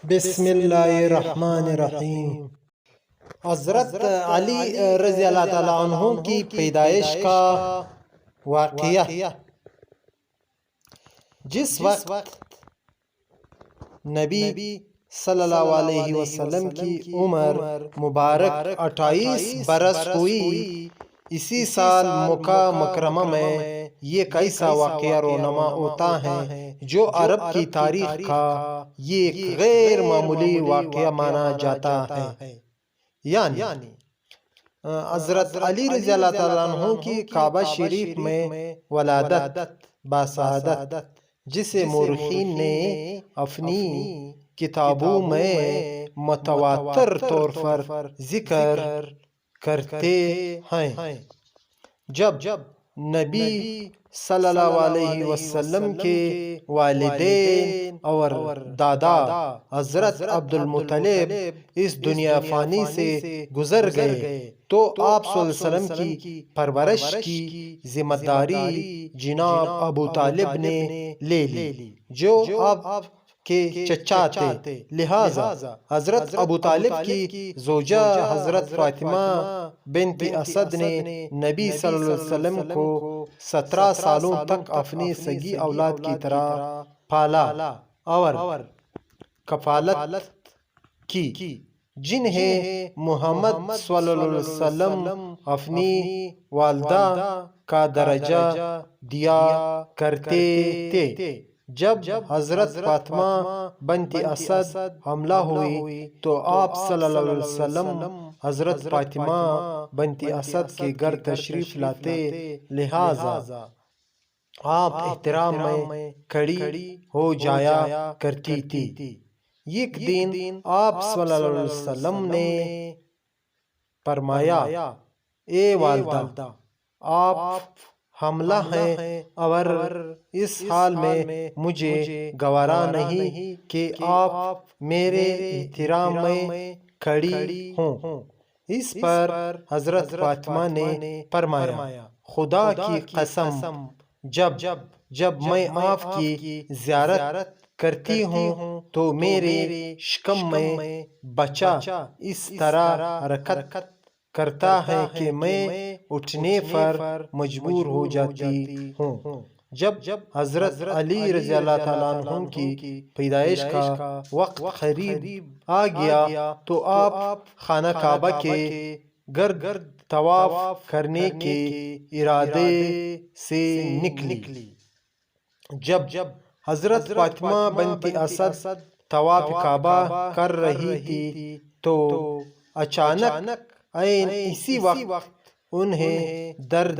بسم اللہ الرحمن الرحیم۔ حضرت علی رضی اللہ تعالیٰ عنہ کی پیدائش کا واقعہ۔ جس وقت نبی صلی اللہ علیہ وسلم کی عمر مبارک 28 برس ہوئی، اسی سال مکہ مکرمہ میں یہ کیسا واقعہ رونما ہوتا ہے جو عرب کی تاریخ کا یہ ایک غیر معمولی واقعہ مانا جاتا ہے۔ یعنی حضرت علی رضی اللہ تعالیٰ عنہ کی کعبہ شریف میں ولادت باسعادت، جسے مورخین نے اپنی کتابوں میں متواتر طور پر ذکر کرتے ہیں۔ جب نبی صلی اللہ علیہ وسلم کے والدین اور دادا حضرت عبد المطلب اس دنیا فانی سے گزر گئے تو آپ صلی اللہ علیہ وسلم کی پرورش کی ذمہ داری جناب ابو طالب نے لے لی، جو اب کے چچا تھے۔ لہٰذا حضرت ابو طالب کی زوجہ حضرت فاطمہ بنت اسد نے نبی صلی اللہ علیہ وسلم کو 17 سالوں تک اپنی سگی اولاد کی طرح پالا اور کفالت کی، جنہیں محمد صلی اللہ علیہ وسلم اپنی والدہ کا درجہ دیا کرتے تھے۔ جب حضرت فاطمہ بنت اسد حاملہ ہوئی تو آپ صلی اللہ علیہ وسلم حضرت فاطمہ بنت اسد کے گھر تشریف لاتے، لہٰذا آپ احترام میں کھڑی ہو جایا کرتی تھی۔ ایک دن آپ صلی اللہ علیہ وسلم نے فرمایا، اے والدہ، آپ حاملہ ہیں اور اس حال میں مجھے گوارا نہیں کہ آپ میرے احترام میں کھڑی ہوں۔ اس پر حضرت فاطمہ نے فرمایا، خدا کی قسم، جب میں آپ کی زیارت کرتی ہوں تو میرے شکم میں بچہ اس طرح حرکت کرتا ہے کہ میں اٹھنے پر مجبور ہو جاتی ہوں۔ جب حضرت علی رضی اللہ تعالیٰ عنہ کی پیدائش کا وقت قریب آ گیا تو آپ خانہ کعبہ کے گرد طواف کرنے کے ارادے سے نکلی۔ جب حضرت فاطمہ بنت اسد طواف کعبہ کر رہی تھی تو اچانک اسی وقت انہیں درد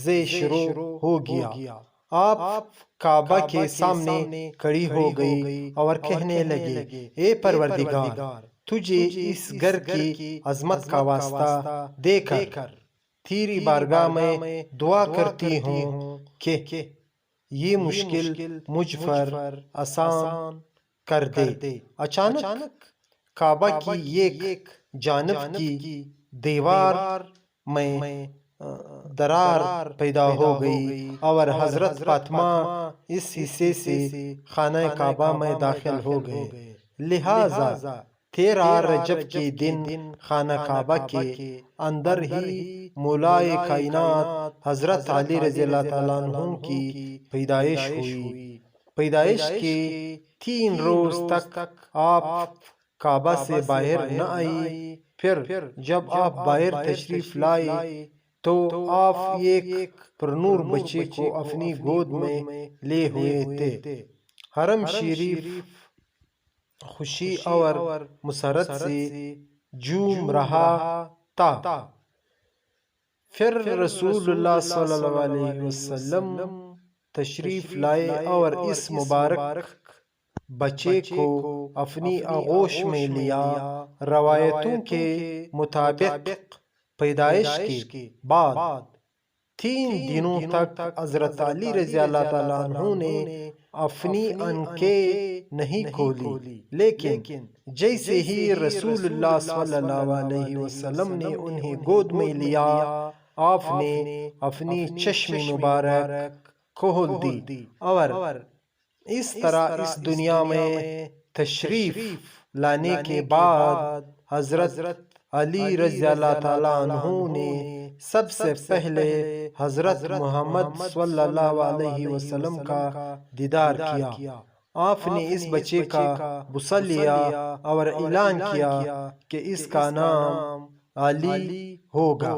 زے شروع ہو گیا۔ آپ کعبہ کے سامنے کھڑی ہو گئی اور کہنے لگے، اے پروردگار، تجھے اس گھر کی عظمت کا واسطہ دے کر تیری بارگاہ میں دعا کرتی ہوں کہ یہ مشکل مجھ پر آسان کر دے۔ اچانک کعبہ کی ایک جانب کی دیوار میں درار پیدا ہو گئی اور حضرت فاطمہ اس حصے سے خانہ کعبہ میں داخل ہو گئے۔ لہٰذا 13 رجب کے دن خانہ کعبہ کے اندر ہی مولائے کائنات حضرت علی رضی اللہ تعالیٰ عنہ کی پیدائش ہوئی۔ پیدائش کے 3 روز تک آپ کعبہ سے باہر نہ آئی۔ پھر جب آپ باہر تشریف لائے تو آپ ایک پرنور بچے کو اپنی گود میں لے ہوئے تھے۔ حرم شریف خوشی اور مسرت سے جھوم رہا تھا۔ پھر رسول اللہ صلی اللہ علیہ وسلم تشریف لائے اور اس مبارک بچے کو اپنی آغوش میں لیا۔ روایتوں کے مطابق پیدائش کے بعد 3 دنوں تک حضرت علی رضی اللہ تعالیٰ عنہ نے اپنی آنکھیں نہیں کھولی، لیکن جیسے ہی رسول اللہ صلی اللہ علیہ وسلم نے انہیں گود میں لیا، آپ نے اپنی چشم مبارک کھول دی اور اس طرح اس دنیا میں تشریف لانے کے بعد حضرت علی رضی اللہ تعالیٰ عنہ نے سب سے پہلے حضرت محمد صلی اللہ علیہ وسلم کا دیدار کیا۔ آپ نے اس بچے کا بوسہ لیا اور اعلان کیا کہ اس کا نام علی ہوگا۔